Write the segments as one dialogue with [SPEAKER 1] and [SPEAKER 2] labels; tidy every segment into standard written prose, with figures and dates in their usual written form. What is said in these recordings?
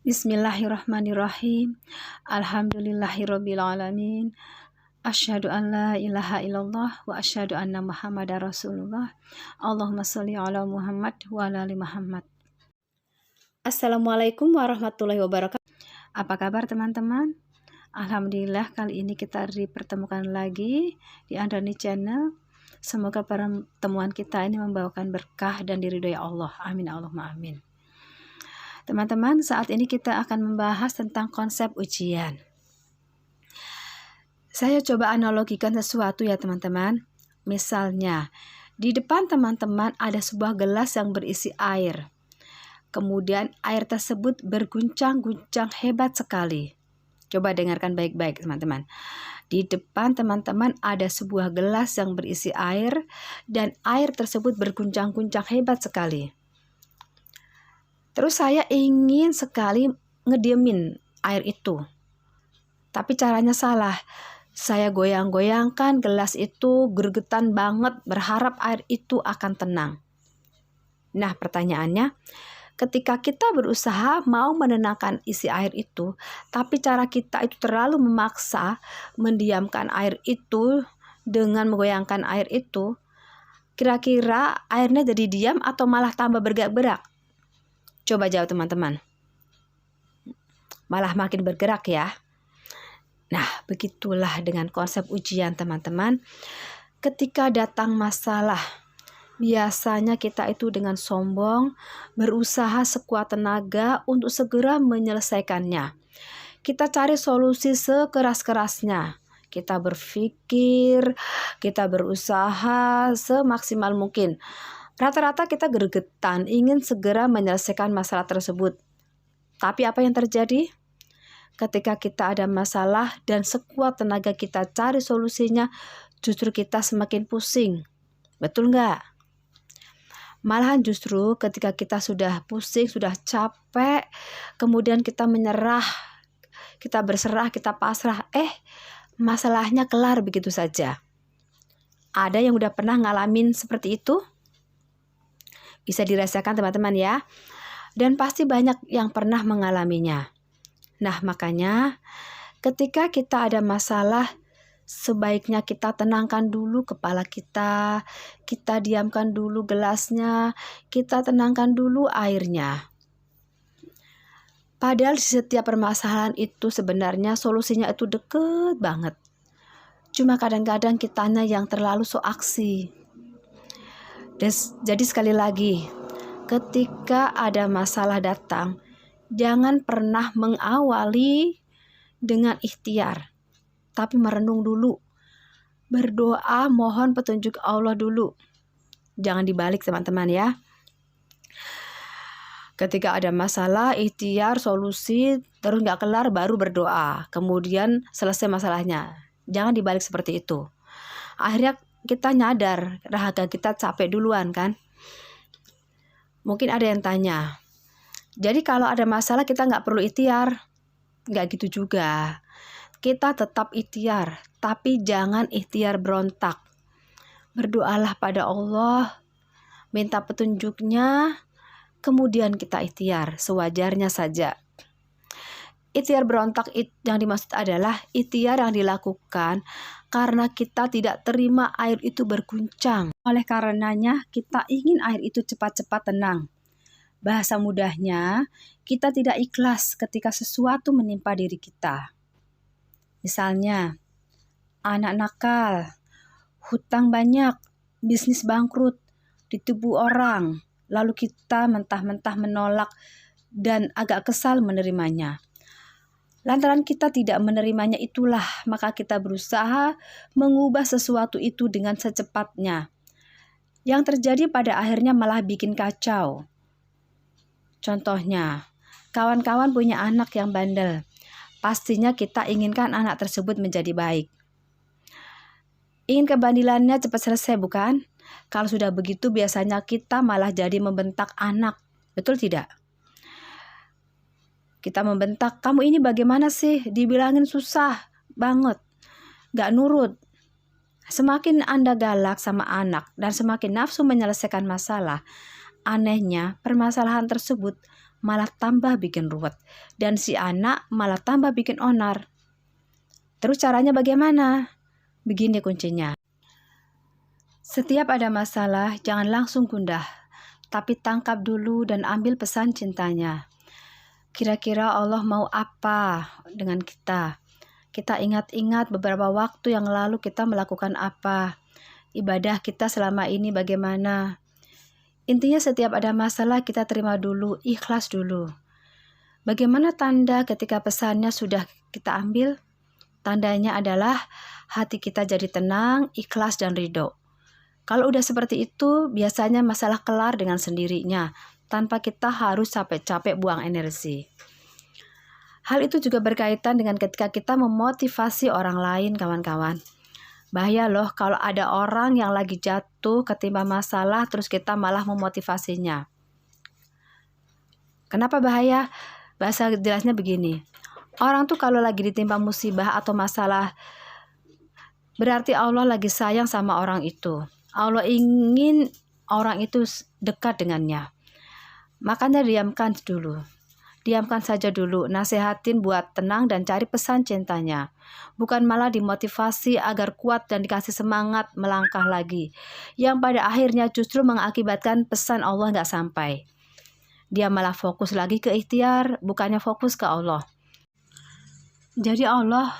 [SPEAKER 1] Bismillahirrahmanirrahim. Alhamdulillahirabbil alamin. Asyhadu an la ilaha illallah wa asyhadu anna Muhammadar Rasulullah. Allahumma sholli ala Muhammad wa ala ali Muhammad. Assalamualaikum warahmatullahi wabarakatuh. Apa kabar teman-teman? Alhamdulillah kali ini kita dipertemukan lagi di Andani Channel. Semoga pertemuan kita ini membawakan berkah dan diridhoi Allah. Amin Allahumma amin. Teman-teman, saat ini kita akan membahas tentang konsep ujian. Saya coba analogikan sesuatu ya teman-teman. Misalnya, di depan teman-teman ada sebuah gelas yang berisi air. Kemudian air tersebut berguncang-guncang hebat sekali. Coba dengarkan baik-baik teman-teman. Di depan teman-teman ada sebuah gelas yang berisi air dan air tersebut berguncang-guncang hebat sekali. Terus saya ingin sekali ngediemin air itu. Tapi caranya salah. Saya goyang-goyangkan gelas itu, gregetan banget, berharap air itu akan tenang. Nah, pertanyaannya, ketika kita berusaha mau menenangkan isi air itu, tapi cara kita itu terlalu memaksa mendiamkan air itu dengan menggoyangkan air itu, kira-kira airnya jadi diam atau malah tambah bergerak-gerak? Coba jawab teman-teman. Malah makin bergerak ya. Nah, begitulah dengan konsep ujian teman-teman. Ketika datang masalah, biasanya kita itu dengan sombong berusaha sekuat tenaga untuk segera menyelesaikannya. Kita cari solusi sekeras-kerasnya. Kita berpikir, kita berusaha semaksimal mungkin. Rata-rata kita gregetan ingin segera menyelesaikan masalah tersebut. Tapi apa yang terjadi? Ketika kita ada masalah dan sekuat tenaga kita cari solusinya, justru kita semakin pusing. Betul nggak? Malahan justru ketika kita sudah pusing, sudah capek, kemudian kita menyerah, kita berserah, kita pasrah, masalahnya kelar begitu saja. Ada yang udah pernah ngalamin seperti itu? Bisa dirasakan teman-teman ya. Dan pasti banyak yang pernah mengalaminya. Nah, makanya ketika kita ada masalah, sebaiknya kita tenangkan dulu kepala kita diamkan dulu gelasnya, kita tenangkan dulu airnya. Padahal di setiap permasalahan itu sebenarnya solusinya itu deket banget. Cuma kadang-kadang kitanya yang terlalu so aksi. Jadi sekali lagi, ketika ada masalah datang, jangan pernah mengawali dengan ikhtiar, tapi merenung dulu, berdoa mohon petunjuk Allah dulu. Jangan dibalik teman-teman ya. Ketika ada masalah, ikhtiar, solusi, terus nggak kelar baru berdoa, kemudian selesai masalahnya. Jangan dibalik seperti itu. Akhirnya kita nyadar, rahaga kita capek duluan kan. Mungkin ada yang tanya, jadi kalau ada masalah kita nggak perlu ikhtiar? Nggak gitu juga. Kita tetap ikhtiar, tapi jangan ikhtiar berontak. Berdoalah pada Allah, minta petunjuknya, kemudian kita ikhtiar sewajarnya saja. Ikhtiar berontak yang dimaksud adalah ikhtiar yang dilakukan karena kita tidak terima air itu berguncang. Oleh karenanya kita ingin air itu cepat-cepat tenang. Bahasa mudahnya, kita tidak ikhlas ketika sesuatu menimpa diri kita. Misalnya, anak nakal, hutang banyak, bisnis bangkrut, ditipu orang, lalu kita mentah-mentah menolak dan agak kesal menerimanya. Lantaran kita tidak menerimanya itulah, maka kita berusaha mengubah sesuatu itu dengan secepatnya. Yang terjadi pada akhirnya malah bikin kacau. Contohnya, kawan-kawan punya anak yang bandel. Pastinya kita inginkan anak tersebut menjadi baik. Ingin kebandilannya cepat selesai, bukan? Kalau sudah begitu biasanya kita malah jadi membentak anak. Betul tidak? Kita membentak, kamu ini bagaimana sih? Dibilangin susah banget, gak nurut. Semakin Anda galak sama anak dan semakin nafsu menyelesaikan masalah, anehnya permasalahan tersebut malah tambah bikin ruwet, dan si anak malah tambah bikin onar. Terus caranya bagaimana? Begini kuncinya. Setiap ada masalah, jangan langsung gundah, tapi tangkap dulu dan ambil pesan cintanya. Kira-kira Allah mau apa dengan kita? Kita ingat-ingat beberapa waktu yang lalu kita melakukan apa. Ibadah kita selama ini bagaimana. Intinya setiap ada masalah kita terima dulu, ikhlas dulu. Bagaimana tanda ketika pesannya sudah kita ambil? Tandanya adalah hati kita jadi tenang, ikhlas, dan ridho. Kalau udah seperti itu, biasanya masalah kelar dengan sendirinya, tanpa kita harus capek-capek buang energi. Hal itu juga berkaitan dengan ketika kita memotivasi orang lain, kawan-kawan. Bahaya loh kalau ada orang yang lagi jatuh ketimpa masalah terus kita malah memotivasinya. Kenapa bahaya? Bahasa jelasnya begini. Orang tuh kalau lagi ditimpa musibah atau masalah, berarti Allah lagi sayang sama orang itu. Allah ingin orang itu dekat dengannya. Makanya diamkan saja dulu, nasihatin buat tenang dan cari pesan cintanya. Bukan malah dimotivasi agar kuat dan dikasih semangat melangkah lagi. Yang pada akhirnya justru mengakibatkan pesan Allah nggak sampai. Dia malah fokus lagi ke ikhtiar, bukannya fokus ke Allah. Jadi Allah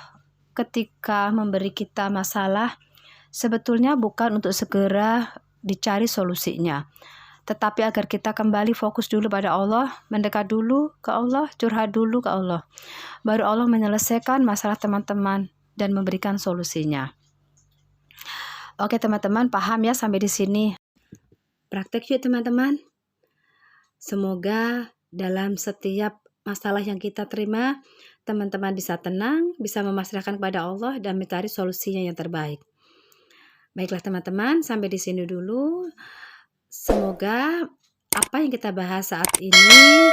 [SPEAKER 1] ketika memberi kita masalah, sebetulnya bukan untuk segera dicari solusinya, tetapi agar kita kembali fokus dulu pada Allah, mendekat dulu ke Allah, curhat dulu ke Allah. Baru Allah menyelesaikan masalah teman-teman dan memberikan solusinya. Oke teman-teman, paham ya sampai di sini? Praktek yuk teman-teman. Semoga dalam setiap masalah yang kita terima, teman-teman bisa tenang, bisa memasrahkan kepada Allah dan mencari solusinya yang terbaik. Baiklah teman-teman, sampai di sini dulu. Semoga apa yang kita bahas saat ini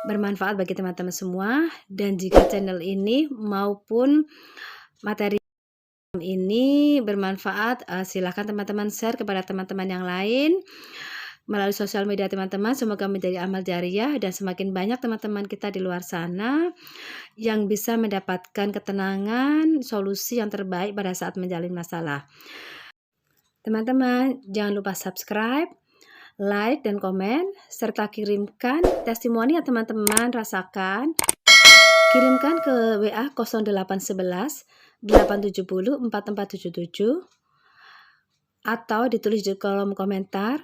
[SPEAKER 1] bermanfaat bagi teman-teman semua, dan jika channel ini maupun materi ini bermanfaat, silakan teman-teman share kepada teman-teman yang lain melalui sosial media teman-teman. Semoga menjadi amal jariah dan semakin banyak teman-teman kita di luar sana yang bisa mendapatkan ketenangan, solusi yang terbaik pada saat menjalin masalah. Teman-teman, jangan lupa subscribe, like, dan komen, serta kirimkan testimoni yang teman-teman rasakan. Kirimkan ke WA 0811 870 4477 atau ditulis di kolom komentar.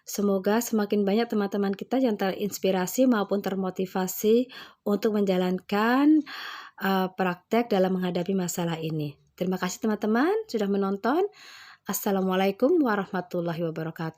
[SPEAKER 1] Semoga semakin banyak teman-teman kita yang terinspirasi maupun termotivasi untuk menjalankan praktek dalam menghadapi masalah ini. Terima kasih teman-teman sudah menonton. Assalamualaikum warahmatullahi wabarakatuh.